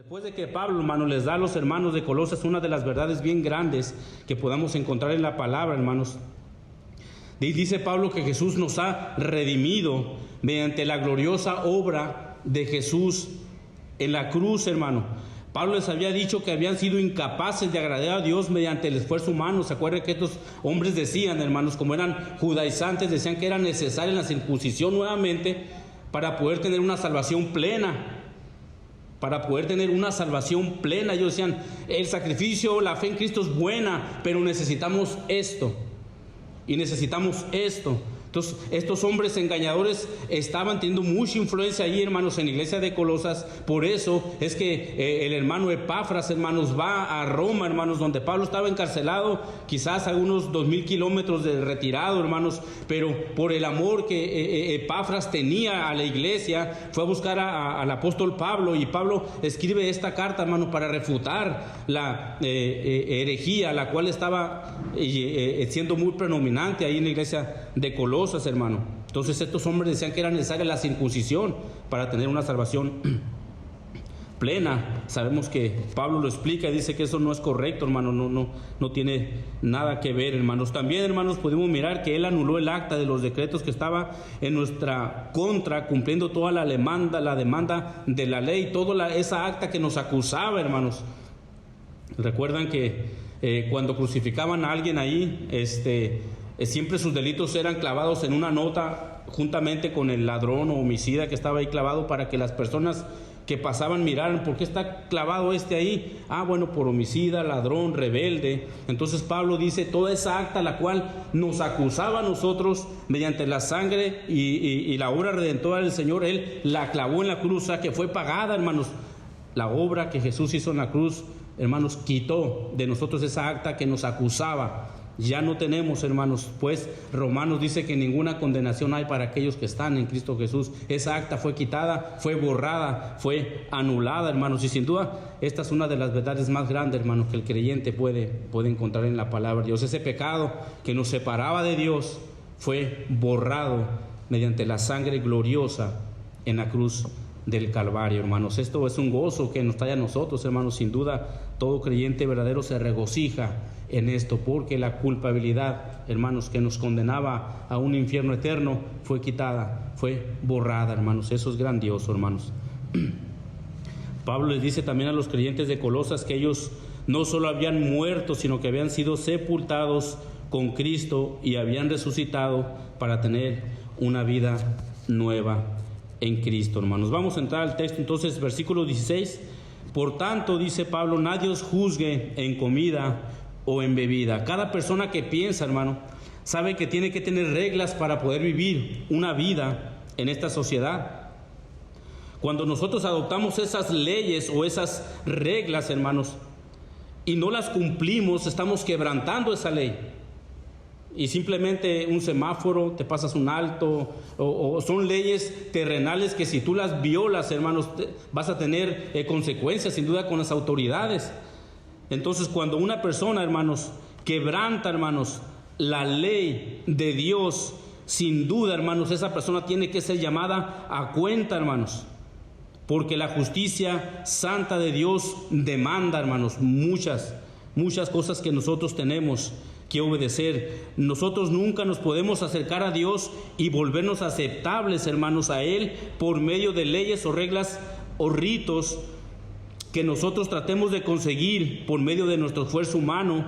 Después de que Pablo, hermanos, les da a los hermanos de Colosas una de las verdades bien grandes que podamos encontrar en la palabra, hermanos. Dice Pablo que Jesús nos ha redimido mediante la gloriosa obra de Jesús en la cruz, hermano. Pablo les había dicho que habían sido incapaces de agradar a Dios mediante el esfuerzo humano. ¿Se acuerdan que estos hombres decían, hermanos, como eran judaizantes, decían que era necesaria la circuncisión nuevamente para poder tener una salvación plena? Para poder tener una salvación plena. Ellos decían, el sacrificio, la fe en Cristo es buena, pero necesitamos esto. Y necesitamos esto. Entonces, estos hombres engañadores estaban teniendo mucha influencia ahí, hermanos, en la iglesia de Colosas. Por eso es que el hermano Epafras, hermanos, va a Roma, hermanos, donde Pablo estaba encarcelado, quizás a unos 2000 kilómetros de retirado, hermanos, pero por el amor que Epafras tenía a la iglesia, fue a buscar al apóstol Pablo, y Pablo escribe esta carta, hermanos, para refutar la herejía, la cual estaba siendo muy predominante ahí en la iglesia de Colosas, hermano. Entonces estos hombres decían que era necesaria la circuncisión para tener una salvación plena. Sabemos que Pablo lo explica y dice que eso no es correcto, hermano, no tiene nada que ver, hermanos. También, hermanos, podemos mirar que él anuló el acta de los decretos que estaba en nuestra contra, cumpliendo toda la demanda de la ley, toda esa acta que nos acusaba, hermanos. Recuerdan que cuando crucificaban a alguien ahí, siempre sus delitos eran clavados en una nota juntamente con el ladrón o homicida que estaba ahí clavado, para que las personas que pasaban miraran, ¿por qué está clavado ahí? Ah, bueno, por homicida, ladrón, rebelde. Entonces Pablo dice, toda esa acta la cual nos acusaba a nosotros mediante la sangre y la obra redentora del Señor, él la clavó en la cruz, o sea, que fue pagada, hermanos. La obra que Jesús hizo en la cruz, hermanos, quitó de nosotros esa acta que nos acusaba. Ya no tenemos, hermanos, pues Romanos dice que ninguna condenación hay para aquellos que están en Cristo Jesús. Esa acta fue quitada, fue borrada, fue anulada, hermanos, y sin duda esta es una de las verdades más grandes, hermanos, que el creyente puede encontrar en la palabra de Dios. Ese pecado que nos separaba de Dios fue borrado mediante la sangre gloriosa en la cruz del Calvario, hermanos. Esto es un gozo que nos trae a nosotros, hermanos. Sin duda todo creyente verdadero se regocija en esto, porque la culpabilidad, hermanos, que nos condenaba a un infierno eterno fue quitada, fue borrada, hermanos. Eso es grandioso, hermanos. Pablo les dice también a los creyentes de Colosas que ellos no solo habían muerto, sino que habían sido sepultados con Cristo y habían resucitado para tener una vida nueva en Cristo, hermanos. Vamos a entrar al texto entonces, versículo 16. Por tanto, dice Pablo, nadie os juzgue en comida o en bebida. Cada persona que piensa, hermano, sabe que tiene que tener reglas para poder vivir una vida en esta sociedad. Cuando nosotros adoptamos esas leyes o esas reglas, hermanos, y no las cumplimos, estamos quebrantando esa ley. Y simplemente un semáforo, te pasas un alto, o son leyes terrenales que si tú las violas, hermanos, vas a tener consecuencias sin duda con las autoridades. Entonces, cuando una persona, hermanos, quebranta, hermanos, la ley de Dios, sin duda, hermanos, esa persona tiene que ser llamada a cuenta, hermanos, porque la justicia santa de Dios demanda, hermanos, muchas cosas que nosotros tenemos que obedecer. Nosotros nunca nos podemos acercar a Dios y volvernos aceptables, hermanos, a Él por medio de leyes o reglas o ritos que nosotros tratemos de conseguir por medio de nuestro esfuerzo humano.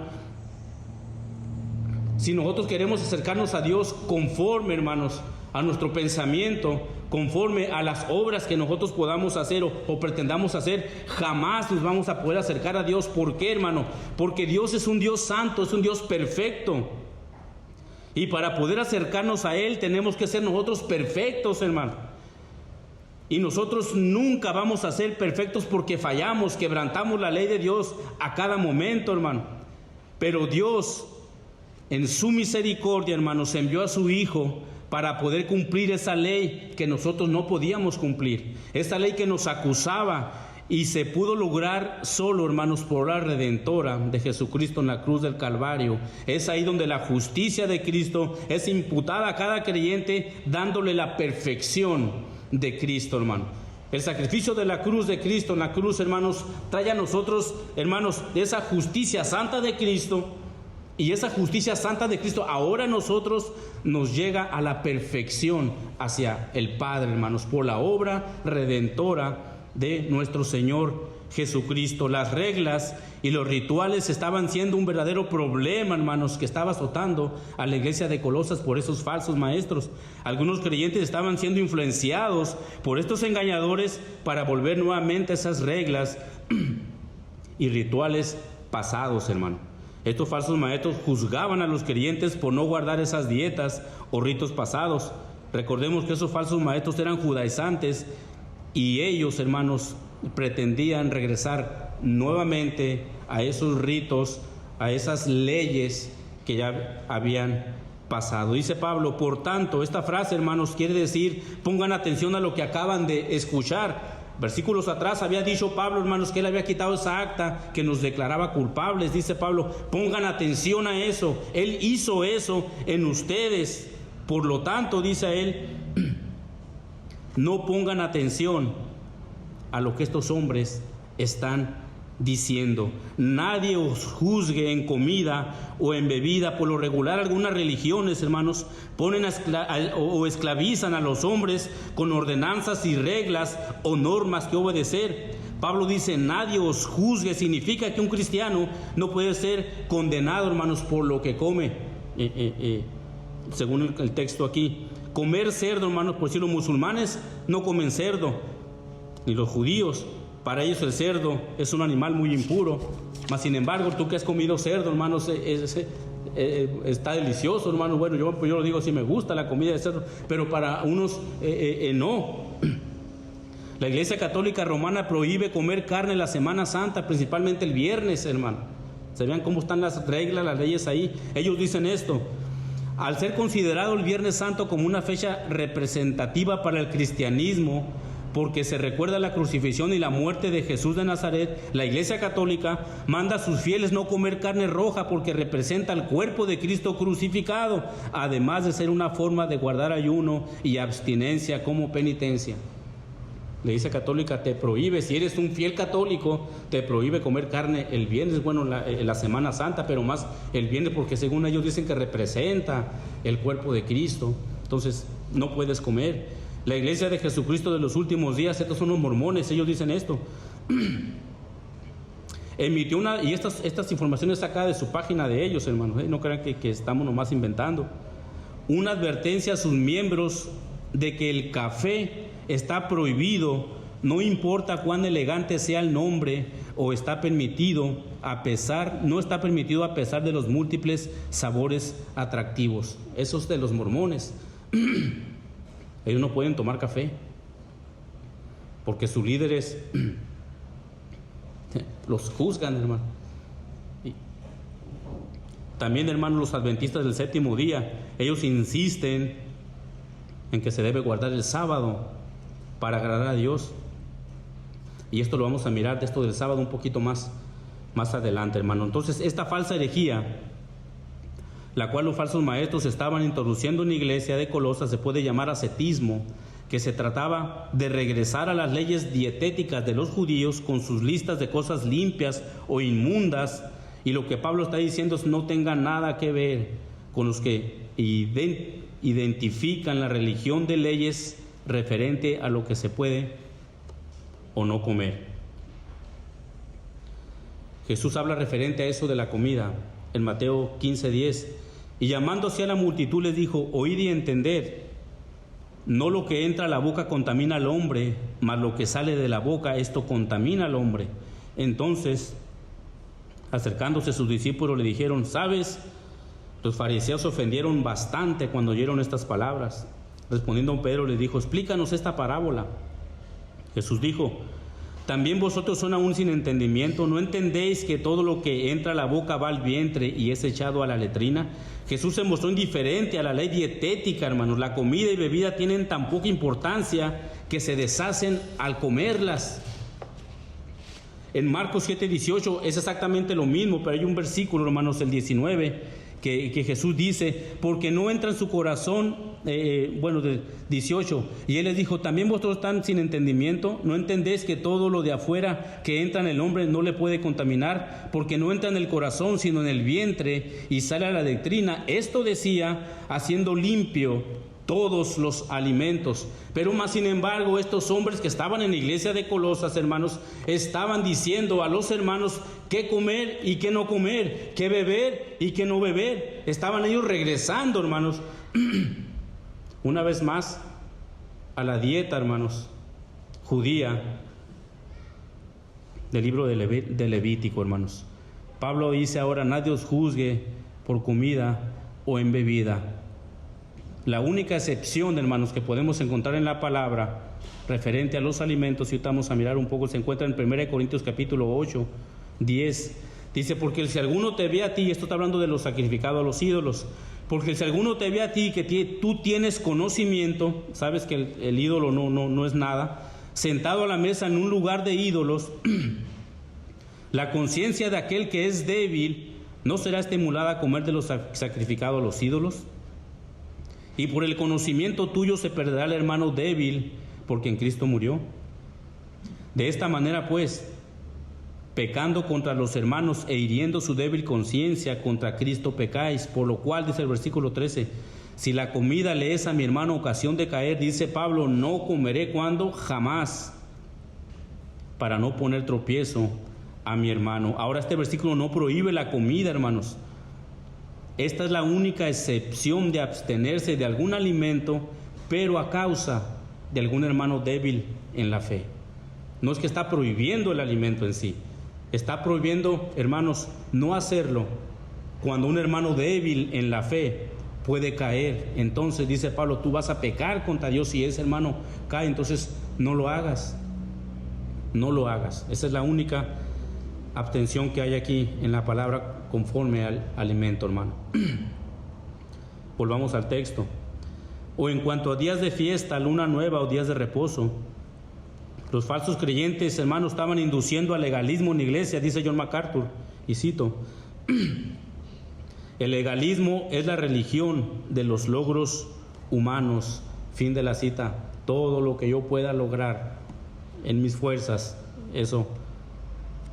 Si nosotros queremos acercarnos a Dios conforme, hermanos, a nuestro pensamiento, conforme a las obras que nosotros podamos hacer o pretendamos hacer, jamás nos vamos a poder acercar a Dios. ¿Por qué, hermano? Porque Dios es un Dios santo, es un Dios perfecto. Y para poder acercarnos a Él tenemos que ser nosotros perfectos, hermano. Y nosotros nunca vamos a ser perfectos porque fallamos, quebrantamos la ley de Dios a cada momento, hermano. Pero Dios, en su misericordia, hermanos, envió a su Hijo para poder cumplir esa ley que nosotros no podíamos cumplir. Esa ley que nos acusaba, y se pudo lograr solo, hermanos, por la redentora de Jesucristo en la cruz del Calvario. Es ahí donde la justicia de Cristo es imputada a cada creyente, dándole la perfección de Cristo, hermano. El sacrificio de la cruz de Cristo en la cruz, hermanos, trae a nosotros, hermanos, de esa justicia santa de Cristo. Y esa justicia santa de Cristo ahora a nosotros nos llega a la perfección hacia el Padre, hermanos, por la obra redentora de nuestro Señor Jesucristo. Las reglas y los rituales estaban siendo un verdadero problema, hermanos, que estaba azotando a la iglesia de Colosas por esos falsos maestros. Algunos creyentes estaban siendo influenciados por estos engañadores para volver nuevamente a esas reglas y rituales pasados, hermano. Estos falsos maestros juzgaban a los creyentes por no guardar esas dietas o ritos pasados. Recordemos que esos falsos maestros eran judaizantes y ellos, hermanos, pretendían regresar nuevamente a esos ritos, a esas leyes que ya habían pasado. Dice Pablo, por tanto, esta frase, hermanos, quiere decir, pongan atención a lo que acaban de escuchar. Versículos atrás había dicho Pablo, hermanos, que él había quitado esa acta que nos declaraba culpables. Dice Pablo, pongan atención a eso. Él hizo eso en ustedes. Por lo tanto, dice él, no pongan atención a lo que estos hombres están diciendo. Nadie os juzgue en comida o en bebida. Por lo regular, algunas religiones, hermanos, ponen o esclavizan a los hombres con ordenanzas y reglas o normas que obedecer. Pablo dice, nadie os juzgue. Significa que un cristiano no puede ser condenado, hermanos, por lo que come. Según el texto aquí, comer cerdo, hermanos, por si los musulmanes no comen cerdo, ni los judíos. Para ellos el cerdo es un animal muy impuro. Mas sin embargo, tú que has comido cerdo, hermanos, está delicioso, hermanos. Bueno, yo lo digo, sí me gusta la comida de cerdo, pero para unos no. La Iglesia Católica Romana prohíbe comer carne en la Semana Santa, principalmente el viernes, hermano. ¿Se vean cómo están las reglas, las leyes ahí? Ellos dicen esto: al ser considerado el Viernes Santo como una fecha representativa para el cristianismo, porque se recuerda la crucifixión y la muerte de Jesús de Nazaret, la Iglesia Católica manda a sus fieles no comer carne roja porque representa el cuerpo de Cristo crucificado, además de ser una forma de guardar ayuno y abstinencia como penitencia. La Iglesia Católica te prohíbe, si eres un fiel católico, te prohíbe comer carne el viernes, bueno, la Semana Santa, pero más el viernes porque según ellos dicen que representa el cuerpo de Cristo, entonces no puedes comer. La Iglesia de Jesucristo de los últimos días, estos son los mormones, ellos dicen esto. Emitió y estas informaciones sacadas de su página de ellos, hermanos, no crean que estamos nomás inventando. Una advertencia a sus miembros de que el café está prohibido, no importa cuán elegante sea el nombre, o está permitido no está permitido a pesar de los múltiples sabores atractivos. Esos de los mormones. Ellos no pueden tomar café porque sus líderes los juzgan, hermano. Y también, hermano, los adventistas del séptimo día, ellos insisten en que se debe guardar el sábado para agradar a Dios. Y esto lo vamos a mirar de esto del sábado un poquito más adelante, hermano. Entonces, esta falsa herejía, la cual los falsos maestros estaban introduciendo en la iglesia de Colosas, se puede llamar ascetismo, que se trataba de regresar a las leyes dietéticas de los judíos con sus listas de cosas limpias o inmundas, y lo que Pablo está diciendo es no tenga nada que ver con los que identifican la religión de leyes referente a lo que se puede o no comer. Jesús habla referente a eso de la comida en Mateo 15:10, y llamándose a la multitud les dijo: oíd y entended, no lo que entra a la boca contamina al hombre, mas lo que sale de la boca, esto contamina al hombre. Entonces, acercándose sus discípulos, le dijeron: ¿sabes? Los fariseos se ofendieron bastante cuando oyeron estas palabras. Respondiendo Pedro les dijo: explícanos esta parábola. Jesús dijo: ¿también vosotros son aún sin entendimiento? ¿No entendéis que todo lo que entra a la boca va al vientre y es echado a la letrina? Jesús se mostró indiferente a la ley dietética, hermanos. La comida y bebida tienen tan poca importancia que se deshacen al comerlas. En Marcos 7:18 es exactamente lo mismo, pero hay un versículo, hermanos, el 19, que Jesús dice, porque no entra en su corazón, 18, y él les dijo, también vosotros están sin entendimiento, no entendéis que todo lo de afuera que entra en el hombre no le puede contaminar, porque no entra en el corazón, sino en el vientre, y sale a la doctrina. Esto decía, haciendo limpio todos los alimentos. Pero más sin embargo, estos hombres que estaban en la iglesia de Colosas, hermanos, estaban diciendo a los hermanos qué comer y qué no comer, qué beber y qué no beber. Estaban ellos regresando, hermanos, una vez más a la dieta, hermanos, judía del libro de Levítico, hermanos. Pablo dice ahora, nadie os juzgue por comida o en bebida. La única excepción, hermanos, que podemos encontrar en la palabra referente a los alimentos, y ahorita vamos a mirar un poco, se encuentra en 1 Corintios capítulo 8, 10. Dice, porque si alguno te ve a ti, esto está hablando de lo sacrificado a los ídolos, porque si alguno te ve a ti que tú tienes conocimiento, sabes que el ídolo no es nada, sentado a la mesa en un lugar de ídolos, la conciencia de aquel que es débil no será estimulada a comer de lo sacrificado a los ídolos. Y por el conocimiento tuyo se perderá el hermano débil, porque en Cristo murió. De esta manera, pues, pecando contra los hermanos e hiriendo su débil conciencia, contra Cristo pecáis. Por lo cual, dice el versículo 13, si la comida le es a mi hermano ocasión de caer, dice Pablo, no comeré cuando jamás, para no poner tropiezo a mi hermano. Ahora este versículo no prohíbe la comida, hermanos. Esta es la única excepción de abstenerse de algún alimento, pero a causa de algún hermano débil en la fe. No es que está prohibiendo el alimento en sí, está prohibiendo, hermanos, no hacerlo cuando un hermano débil en la fe puede caer. Entonces dice Pablo, tú vas a pecar contra Dios si ese hermano cae, entonces no lo hagas, no lo hagas. Esa es la única abstención que hay aquí en la palabra conforme al alimento, hermano. Volvamos al texto. O en cuanto a días de fiesta, luna nueva o días de reposo, los falsos creyentes, hermanos, estaban induciendo al legalismo en la iglesia, dice John MacArthur, y cito, el legalismo es la religión de los logros humanos, fin de la cita. Todo lo que yo pueda lograr en mis fuerzas, eso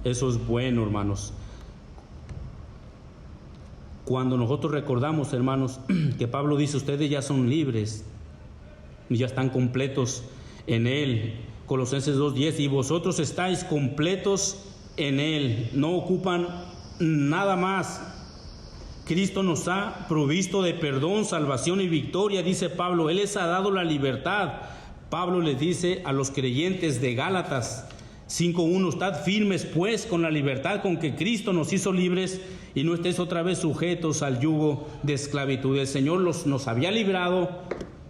es bueno, hermanos. Cuando nosotros recordamos, hermanos, que Pablo dice, ustedes ya son libres, ya están completos en Él. Colosenses 2:10, y vosotros estáis completos en Él, no ocupan nada más. Cristo nos ha provisto de perdón, salvación y victoria, dice Pablo. Él les ha dado la libertad. Pablo les dice a los creyentes de Gálatas 5:1, estad firmes pues con la libertad con que Cristo nos hizo libres y no estéis otra vez sujetos al yugo de esclavitud. El Señor nos había librado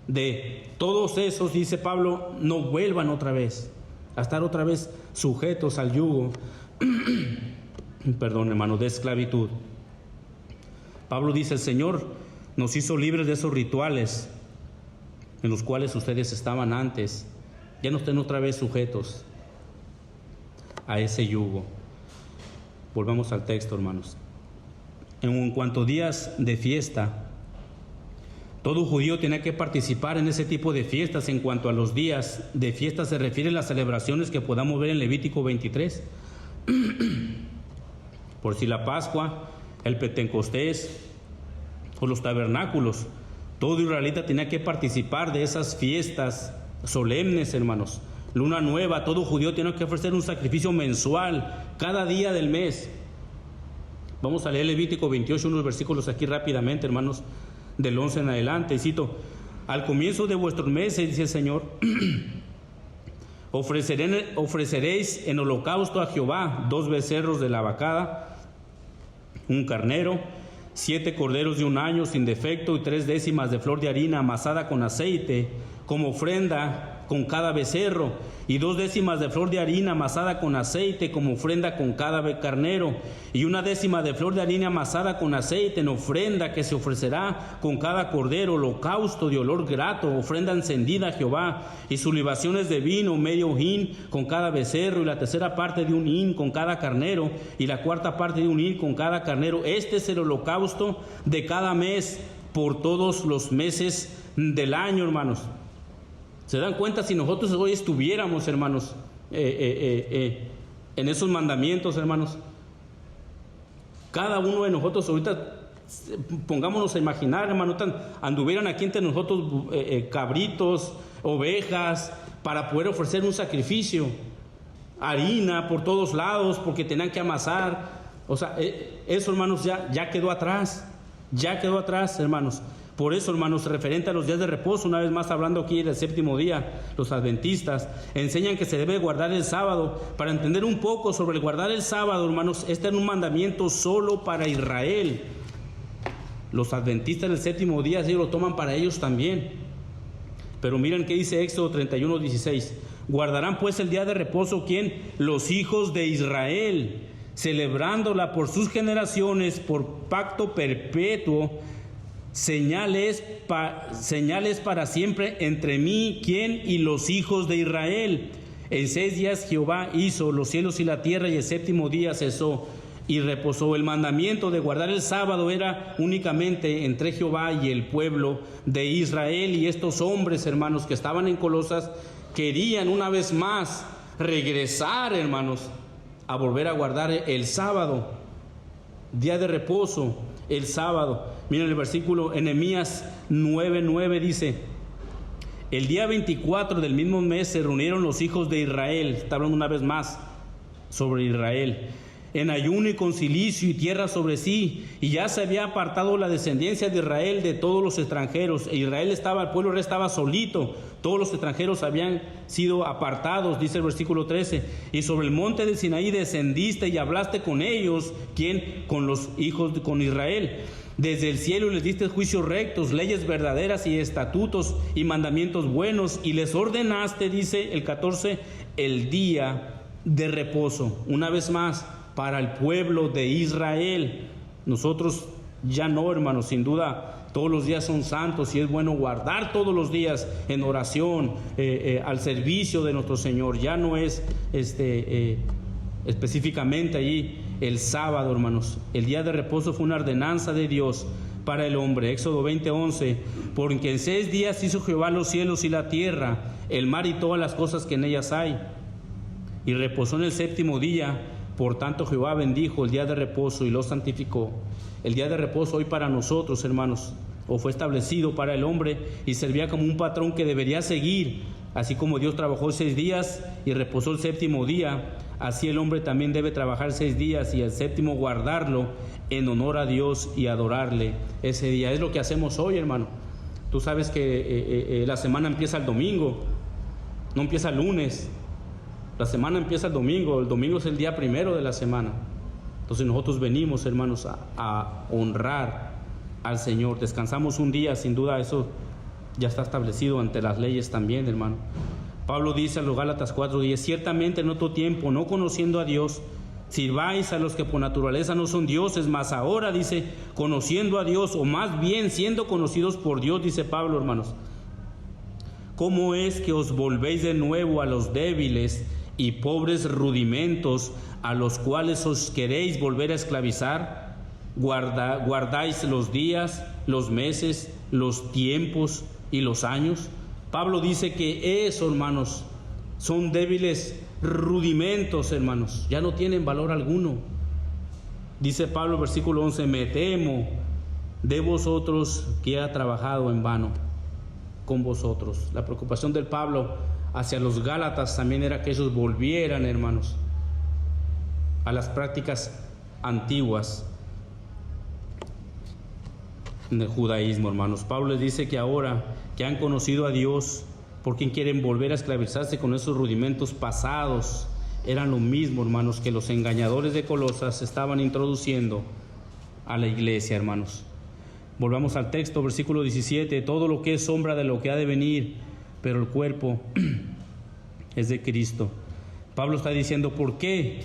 de todos esos, dice Pablo, no vuelvan otra vez a estar otra vez sujetos al yugo, perdón, hermano, de esclavitud. Pablo dice, el Señor nos hizo libres de esos rituales en los cuales ustedes estaban antes. Ya no estén otra vez sujetos a ese yugo. Volvamos al texto, hermanos. En cuanto a días de fiesta, todo judío tenía que participar en ese tipo de fiestas. En cuanto a los días de fiesta se refieren a las celebraciones que podamos ver en Levítico 23. Por si la Pascua, el Pentecostés o los tabernáculos, todo israelita tenía que participar de esas fiestas solemnes, hermanos. Luna nueva, todo judío tiene que ofrecer un sacrificio mensual cada día del mes. Vamos a leer Levítico 28, unos versículos aquí rápidamente, hermanos, del 11 en adelante. Y cito, al comienzo de vuestros meses, dice el Señor, ofreceréis en holocausto a Jehová 2 becerros de la vacada, un carnero, 7 corderos de 1 año sin defecto y 3 décimas de flor de harina amasada con aceite, como ofrenda con cada becerro, y 2 décimas de flor de harina amasada con aceite como ofrenda con cada carnero, y 1 décima de flor de harina amasada con aceite en ofrenda que se ofrecerá con cada cordero, holocausto de olor grato, ofrenda encendida a Jehová, y sus libaciones de vino, medio hin con cada becerro, y la 3/4 parte de un hin con cada carnero, y la 4/4 parte de un hin con cada carnero. Este es el holocausto de cada mes por todos los meses del año, hermanos. ¿Se dan cuenta? Si nosotros hoy estuviéramos, hermanos, en esos mandamientos, hermanos, cada uno de nosotros ahorita, pongámonos a imaginar, hermano, anduvieran aquí entre nosotros cabritos, ovejas, para poder ofrecer un sacrificio, harina por todos lados, porque tenían que amasar. O sea, eso, hermanos, ya quedó atrás, hermanos. Por eso, hermanos, referente a los días de reposo, una vez más hablando aquí del 7º día, los adventistas enseñan que se debe guardar el sábado. Para entender un poco sobre el guardar el sábado, hermanos, este es un mandamiento solo para Israel. Los adventistas del 7º día, ellos lo toman para ellos también. Pero miren qué dice Éxodo 31:16. Guardarán pues el día de reposo, ¿quién? Los hijos de Israel, celebrándola por sus generaciones, por pacto perpetuo, señales para siempre entre mí, ¿quién? Y los hijos de Israel. En 6 días Jehová hizo los cielos y la tierra, y el 7º día cesó y reposó. El mandamiento de guardar el sábado era únicamente entre Jehová y el pueblo de Israel. Y estos hombres, hermanos, que estaban en Colosas, querían una vez más regresar, hermanos, a volver a guardar el sábado, día de reposo, el sábado. Miren el versículo en Nehemías 9:9 dice: el día 24 del mismo mes se reunieron los hijos de Israel, está hablando una vez más sobre Israel, en ayuno y con cilicio y tierra sobre sí, y ya se había apartado la descendencia de Israel de todos los extranjeros. E Israel estaba, el pueblo estaba solito, todos los extranjeros habían sido apartados, dice el versículo 13. Y sobre el monte del Sinaí descendiste y hablaste con ellos, ¿quién? Con los hijos, con Israel. Desde el cielo les diste juicios rectos, leyes verdaderas y estatutos y mandamientos buenos, y les ordenaste, dice el 14, el día de reposo. Una vez más, para el pueblo de Israel. Nosotros ya no, hermanos, sin duda todos los días son santos, y es bueno guardar todos los días en oración, al servicio de nuestro Señor. Ya no es específicamente allí el sábado, hermanos. El día de reposo fue una ordenanza de Dios para el hombre. Éxodo 20:11, porque en 6 días hizo Jehová los cielos y la tierra, el mar y todas las cosas que en ellas hay, y reposó en el 7º día. Por tanto Jehová bendijo el día de reposo y lo santificó. El día de reposo hoy para nosotros, hermanos, o fue establecido para el hombre y servía como un patrón que debería seguir. Así como Dios trabajó 6 días y reposó el 7º día, así el hombre también debe trabajar 6 días y el 7º guardarlo en honor a Dios y adorarle ese día. Es lo que hacemos hoy, hermano. Tú sabes que la semana empieza el domingo, no empieza el lunes. La semana empieza el domingo es el día primero de la semana. Entonces nosotros venimos, hermanos, a honrar al Señor. Descansamos un día, sin duda eso ya está establecido ante las leyes también, hermano. Pablo dice a los Gálatas 4:10: ciertamente en otro tiempo, no conociendo a Dios, sirváis a los que por naturaleza no son dioses, mas ahora, dice, conociendo a Dios, o más bien siendo conocidos por Dios, dice Pablo, hermanos, ¿cómo es que os volvéis de nuevo a los débiles y pobres rudimentos a los cuales os queréis volver a esclavizar? Guardáis los días, los meses, los tiempos y los años. Pablo dice que eso, hermanos, son débiles rudimentos, hermanos, ya no tienen valor alguno. Dice Pablo, versículo 11: me temo de vosotros que he trabajado en vano con vosotros. La preocupación del Pablo hacia los Gálatas también era que ellos volvieran, hermanos, a las prácticas antiguas del judaísmo, hermanos. Pablo les dice que ahora que han conocido a Dios, ¿por qué quieren volver a esclavizarse con esos rudimentos pasados? Eran lo mismo, hermanos, que los engañadores de Colosas estaban introduciendo a la iglesia, hermanos. Volvamos al texto, versículo 17: todo lo que es sombra de lo que ha de venir pero el cuerpo es de Cristo. Pablo está diciendo, ¿por qué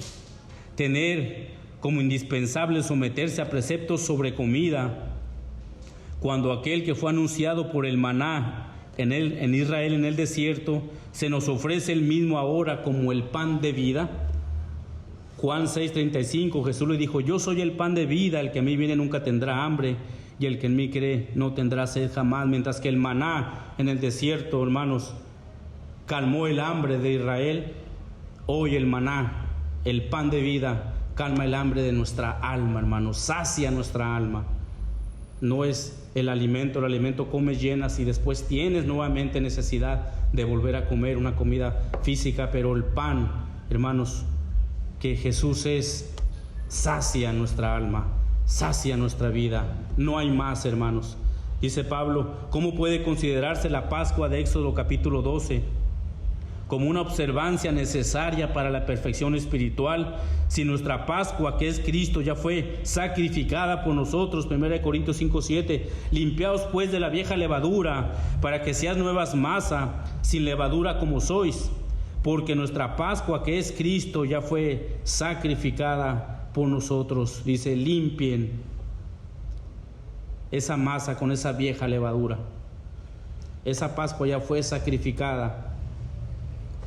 tener como indispensable someterse a preceptos sobre comida, cuando aquel que fue anunciado por el maná en Israel en el desierto se nos ofrece el mismo ahora como el pan de vida? Juan 6:35, Jesús le dijo, yo soy el pan de vida, el que a mí viene nunca tendrá hambre, y el que en mí cree no tendrá sed jamás. Mientras que el maná en el desierto, hermanos, calmó el hambre de Israel, hoy el maná, el pan de vida, calma el hambre de nuestra alma, hermanos, sacia nuestra alma. No es el alimento comes, llenas y después tienes nuevamente necesidad de volver a comer una comida física, pero el pan, hermanos, que Jesús es, sacia nuestra alma, sacia nuestra vida. No hay más, hermanos. Dice Pablo, ¿cómo puede considerarse la Pascua de Éxodo capítulo 12 como una observancia necesaria para la perfección espiritual, si nuestra Pascua, que es Cristo, ya fue sacrificada por nosotros? 1 Corintios 5:7, limpiaos pues de la vieja levadura, para que seas nuevas masa, sin levadura como sois, porque nuestra Pascua, que es Cristo, ya fue sacrificada por nosotros. Dice, limpien esa masa con esa vieja levadura. Esa Pascua ya fue sacrificada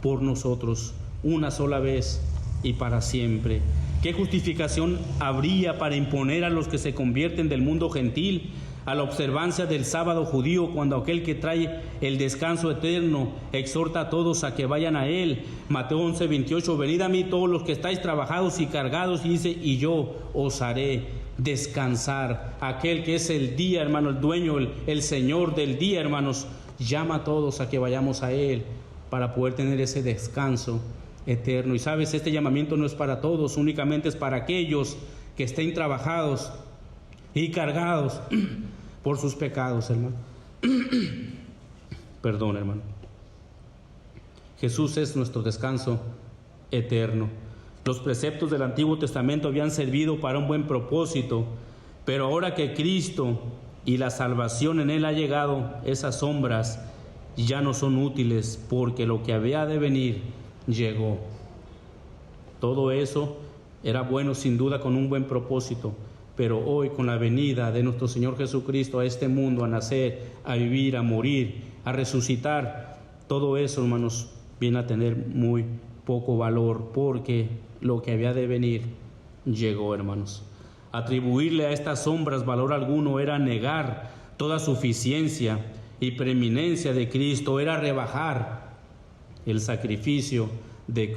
por nosotros, una sola vez y para siempre. ¿Qué justificación habría para imponer a los que se convierten del mundo gentil a la observancia del sábado judío, cuando aquel que trae el descanso eterno exhorta a todos a que vayan a él? Mateo 11:28, venid a mí todos los que estáis trabajados y cargados, y dice, y yo os haré descansar. Aquel que es el día, hermano, el dueño, el Señor del día, hermanos, llama a todos a que vayamos a él para poder tener ese descanso eterno. Y sabes, este llamamiento no es para todos, únicamente es para aquellos que estén trabajados y cargados por sus pecados, hermano. Perdón, hermano. Jesús es nuestro descanso eterno. Los preceptos del Antiguo Testamento habían servido para un buen propósito, pero ahora que Cristo y la salvación en él ha llegado, esas sombras ya no son útiles, porque lo que había de venir llegó. Todo eso era bueno sin duda, con un buen propósito, pero hoy, con la venida de nuestro Señor Jesucristo a este mundo, a nacer, a vivir, a morir, a resucitar, todo eso, hermanos, viene a tener muy poco valor, porque lo que había de venir llegó, hermanos. Atribuirle a estas sombras valor alguno era negar toda suficiencia y preeminencia de Cristo, era rebajar el sacrificio de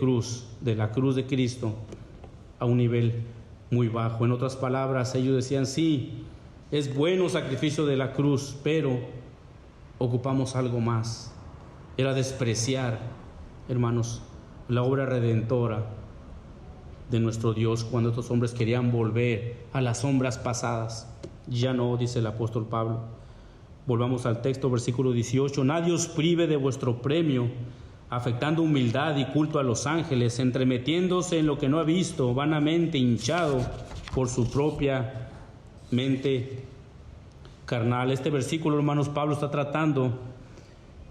la cruz de Cristo a un nivel muy bajo. En otras palabras, ellos decían, sí, es bueno el sacrificio de la cruz, pero ocupamos algo más. Era despreciar, hermanos, la obra redentora de nuestro Dios, cuando estos hombres querían volver a las sombras pasadas. Ya no, dice el apóstol Pablo. Volvamos al texto, versículo 18. Nadie os prive de vuestro premio, afectando humildad y culto a los ángeles, entremetiéndose en lo que no ha visto, vanamente hinchado por su propia mente carnal. Este versículo, hermanos, Pablo está tratando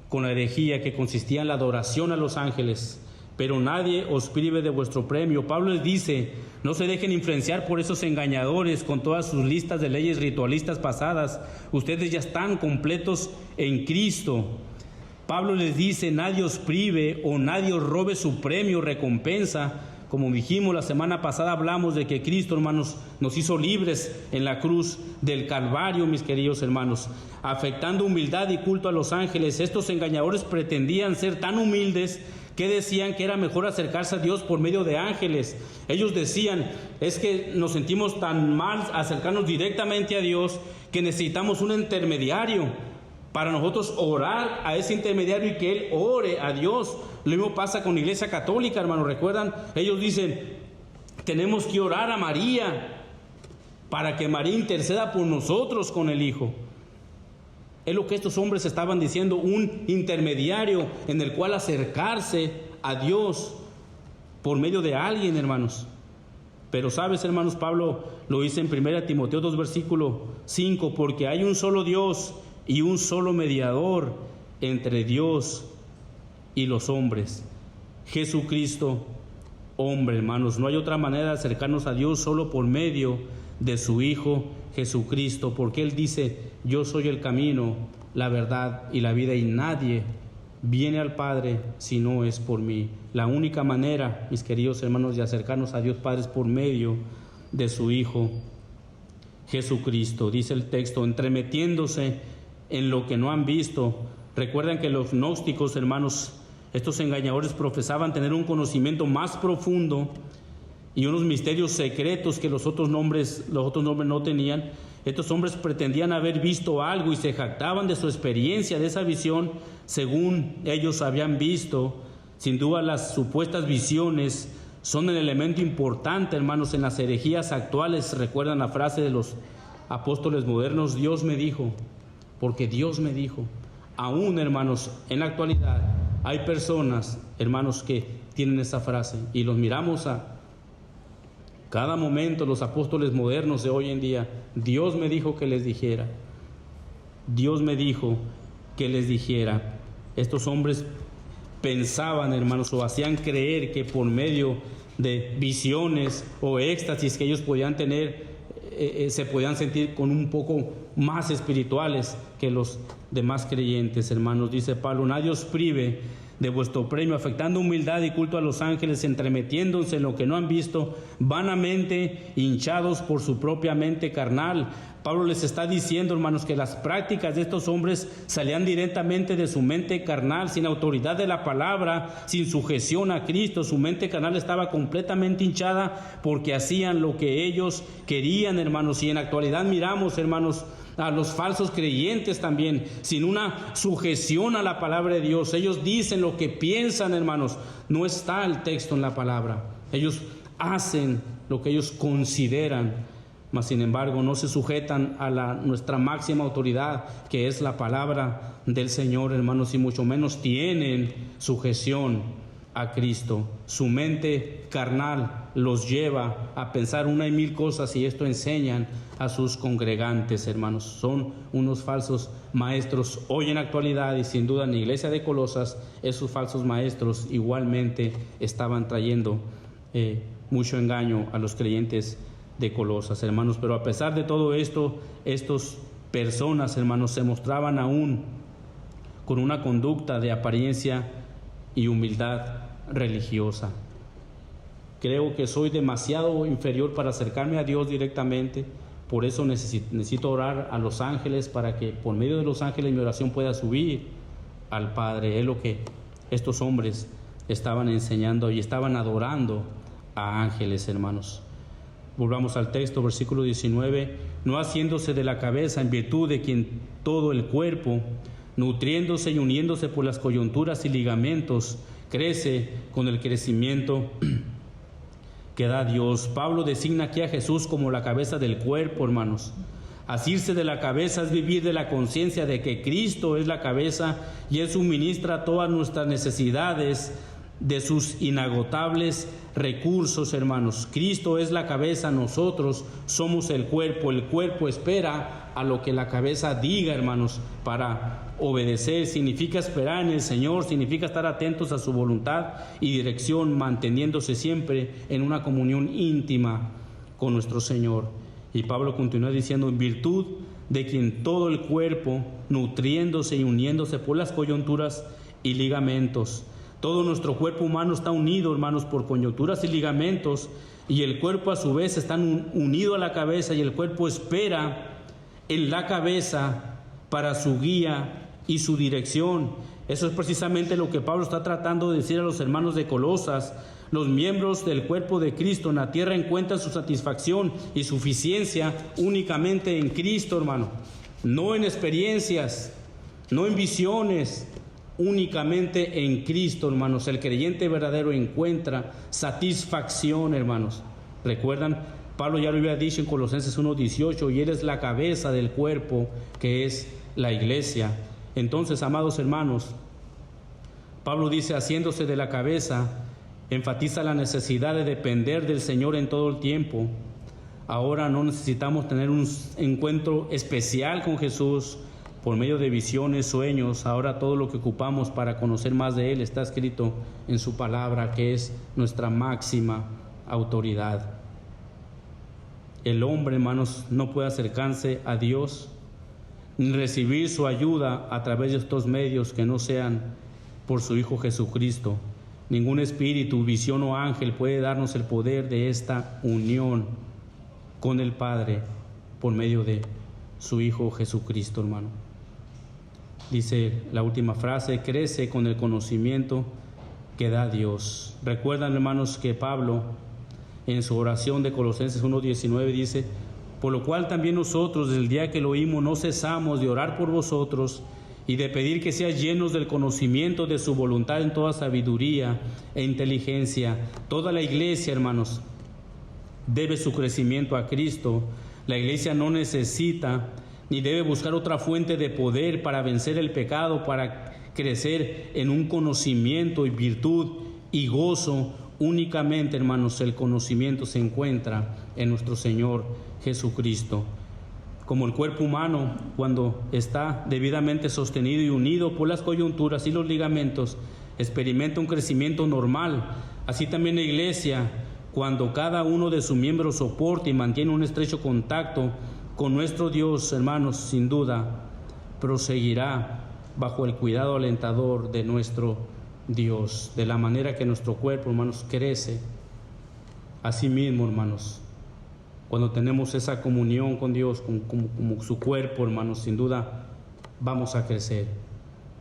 con la herejía que consistía en la adoración a los ángeles. Pero nadie os prive de vuestro premio. Pablo les dice, no se dejen influenciar por esos engañadores con todas sus listas de leyes ritualistas pasadas. Ustedes ya están completos en Cristo. Pablo les dice, nadie os prive o nadie os robe su premio, recompensa. Como dijimos la semana pasada, hablamos de que Cristo, hermanos, nos hizo libres en la cruz del Calvario, mis queridos hermanos, afectando humildad y culto a los ángeles. Estos engañadores pretendían ser tan humildes que decían que era mejor acercarse a Dios por medio de ángeles. Ellos decían, es que nos sentimos tan mal acercarnos directamente a Dios que necesitamos un intermediario para nosotros orar a ese intermediario y que Él ore a Dios. Lo mismo pasa con la Iglesia Católica, hermanos, ¿recuerdan? Ellos dicen, tenemos que orar a María para que María interceda por nosotros con el Hijo. Es lo que estos hombres estaban diciendo, un intermediario en el cual acercarse a Dios por medio de alguien, hermanos. Pero sabes, hermanos, Pablo lo dice en 1 Timoteo 2, versículo 5, porque hay un solo Dios y un solo mediador entre Dios y los hombres. Jesucristo, hombre, hermanos. No hay otra manera de acercarnos a Dios solo por medio de su Hijo Jesucristo, porque Él dice: yo soy el camino, la verdad y la vida, y nadie viene al Padre si no es por mí. La única manera, mis queridos hermanos, de acercarnos a Dios Padre es por medio de su Hijo Jesucristo. Dice el texto: entremetiéndose en lo que no han visto. Recuerdan que los gnósticos, hermanos, estos engañadores, profesaban tener un conocimiento más profundo y unos misterios secretos que los otros nombres no tenían. Estos hombres pretendían haber visto algo y se jactaban de su experiencia, de esa visión, según ellos habían visto. Sin duda, las supuestas visiones son el elemento importante, hermanos, en las herejías actuales. Recuerdan la frase de los apóstoles modernos: Dios me dijo, porque Dios me dijo. Aún, hermanos, en la actualidad hay personas, hermanos, que tienen esa frase, y los miramos a cada momento. Los apóstoles modernos de hoy en día: Dios me dijo que les dijera, Dios me dijo que les dijera. Estos hombres pensaban, hermanos, o hacían creer que por medio de visiones o éxtasis que ellos podían tener, se podían sentir con un poco más espirituales que los demás creyentes, hermanos. Dice Pablo: nadie os prive de vuestro premio, afectando humildad y culto a los ángeles, entremetiéndose en lo que no han visto, vanamente hinchados por su propia mente carnal. Pablo les está diciendo, hermanos, que las prácticas de estos hombres salían directamente de su mente carnal, sin autoridad de la palabra, sin sujeción a Cristo. Su mente carnal estaba completamente hinchada porque hacían lo que ellos querían, hermanos. Y en la actualidad miramos, hermanos, a los falsos creyentes también, sin una sujeción a la palabra de Dios. Ellos dicen lo que piensan, hermanos. No está el texto en la palabra. Ellos hacen lo que ellos consideran, mas sin embargo no se sujetan a nuestra máxima autoridad, que es la palabra del Señor, hermanos, y mucho menos tienen sujeción a Cristo. Su mente carnal los lleva a pensar una y mil cosas, y esto enseñan a sus congregantes, hermanos. Son unos falsos maestros hoy en la actualidad, y sin duda en la iglesia de Colosas esos falsos maestros igualmente estaban trayendo mucho engaño a los creyentes de Colosas, hermanos. Pero a pesar de todo esto, estas personas, hermanos, se mostraban aún con una conducta de apariencia y humildad religiosa. Creo que soy demasiado inferior para acercarme a Dios directamente, por eso necesito orar a los ángeles, para que por medio de los ángeles mi oración pueda subir al Padre. Es lo que estos hombres estaban enseñando y estaban adorando a ángeles, hermanos. Volvamos al texto, versículo 19: no haciéndose de la cabeza, en virtud de quien todo el cuerpo, nutriéndose y uniéndose por las coyunturas y ligamentos, crece con el crecimiento que da Dios. Pablo designa aquí a Jesús como la cabeza del cuerpo, hermanos. Asirse de la cabeza es vivir de la conciencia de que Cristo es la cabeza y Él suministra todas nuestras necesidades de sus inagotables recursos, hermanos. Cristo es la cabeza, nosotros somos el cuerpo. El cuerpo espera a lo que la cabeza diga, hermanos, para obedecer. Significa esperar en el Señor, significa estar atentos a su voluntad y dirección, manteniéndose siempre en una comunión íntima con nuestro Señor. Y Pablo continúa diciendo: en virtud de quien todo el cuerpo, nutriéndose y uniéndose por las coyunturas y ligamentos. Todo nuestro cuerpo humano está unido, hermanos, por coyunturas y ligamentos, y el cuerpo a su vez está unido a la cabeza, y el cuerpo espera en la cabeza para su guía y su dirección. Eso es precisamente lo que Pablo está tratando de decir a los hermanos de Colosas. Los miembros del cuerpo de Cristo en la tierra encuentran su satisfacción y suficiencia únicamente en Cristo, hermano. No en experiencias, no en visiones, únicamente en Cristo, hermanos. El creyente verdadero encuentra satisfacción, hermanos. ¿Recuerdan? Pablo ya lo había dicho en Colosenses 1:18, y Él es la cabeza del cuerpo, que es la iglesia. Entonces, amados hermanos, Pablo dice: haciéndose de la cabeza, enfatiza la necesidad de depender del Señor en todo el tiempo. Ahora no necesitamos tener un encuentro especial con Jesús por medio de visiones, sueños. Ahora todo lo que ocupamos para conocer más de Él está escrito en su palabra, que es nuestra máxima autoridad. El hombre, hermanos, no puede acercarse a Dios ni recibir su ayuda a través de estos medios que no sean por su Hijo Jesucristo. Ningún espíritu, visión o ángel puede darnos el poder de esta unión con el Padre por medio de su Hijo Jesucristo, hermano. Dice la última frase: crece con el conocimiento que da Dios. Recuerdan, hermanos, que Pablo en su oración de Colosenses 1:19 dice: por lo cual también nosotros, desde el día que lo oímos, no cesamos de orar por vosotros y de pedir que seáis llenos del conocimiento de su voluntad en toda sabiduría e inteligencia. Toda la iglesia, hermanos, debe su crecimiento a Cristo. La iglesia no necesita ni debe buscar otra fuente de poder para vencer el pecado, para crecer en un conocimiento y virtud y gozo. Únicamente, hermanos, el conocimiento se encuentra en nuestro Señor Jesucristo. Como el cuerpo humano, cuando está debidamente sostenido y unido por las coyunturas y los ligamentos, experimenta un crecimiento normal, así también la iglesia, cuando cada uno de sus miembros soporta y mantiene un estrecho contacto con nuestro Dios, hermanos, sin duda proseguirá bajo el cuidado alentador de nuestro Dios, de la manera que nuestro cuerpo, hermanos, crece. Así mismo, hermanos, cuando tenemos esa comunión con Dios, como su cuerpo, hermanos, sin duda vamos a crecer,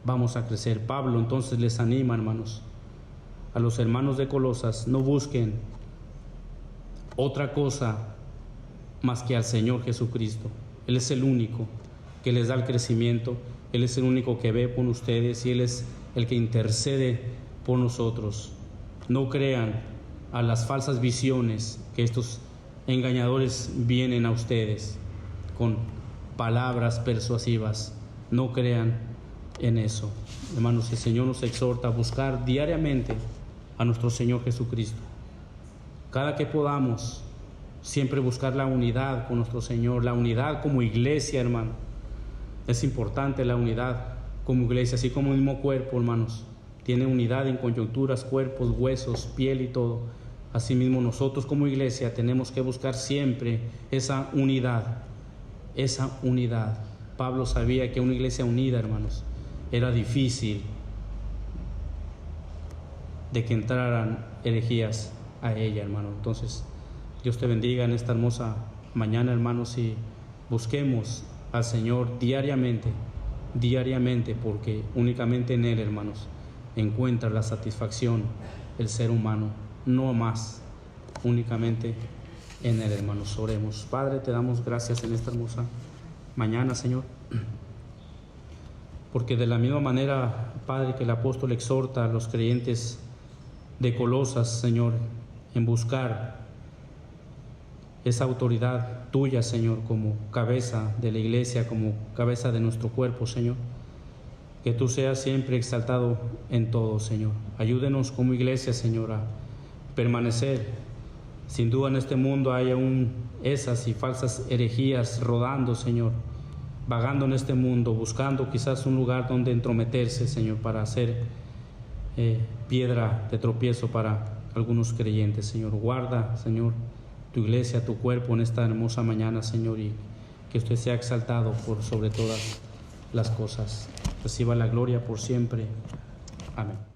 vamos a crecer. Pablo entonces les anima, hermanos, a los hermanos de Colosas: no busquen otra cosa más que al Señor Jesucristo. Él es el único que les da el crecimiento, Él es el único que ve por ustedes y Él es el que intercede por nosotros. No crean a las falsas visiones que estos engañadores vienen a ustedes con palabras persuasivas. No crean en eso. Hermanos, el Señor nos exhorta a buscar diariamente a nuestro Señor Jesucristo. Cada que podamos, siempre buscar la unidad con nuestro Señor, la unidad como iglesia, hermano. Es importante la unidad como iglesia, así como el mismo cuerpo, hermanos, tiene unidad en coyunturas, cuerpos, huesos, piel y todo. Asimismo, nosotros como iglesia tenemos que buscar siempre esa unidad, esa unidad. Pablo sabía que una iglesia unida, hermanos, era difícil de que entraran herejías a ella, hermano. Entonces, Dios te bendiga en esta hermosa mañana, hermanos, y busquemos al Señor diariamente, porque únicamente en Él, hermanos, encuentra la satisfacción el ser humano, no más, únicamente en Él, hermanos. Oremos. Padre, te damos gracias en esta hermosa mañana, Señor, porque de la misma manera, Padre, que el apóstol exhorta a los creyentes de Colosas, Señor, en buscar esa autoridad tuya, Señor, como cabeza de la iglesia, como cabeza de nuestro cuerpo, Señor. Que tú seas siempre exaltado en todo, Señor. Ayúdenos como iglesia, Señor, a permanecer. Sin duda en este mundo hay aún esas y falsas herejías rodando, Señor, vagando en este mundo, buscando quizás un lugar donde entrometerse, Señor, para hacer piedra de tropiezo para algunos creyentes, Señor. Guarda, Señor, tu iglesia, tu cuerpo en esta hermosa mañana, Señor, y que usted sea exaltado por sobre todas las cosas. Reciba la gloria por siempre. Amén.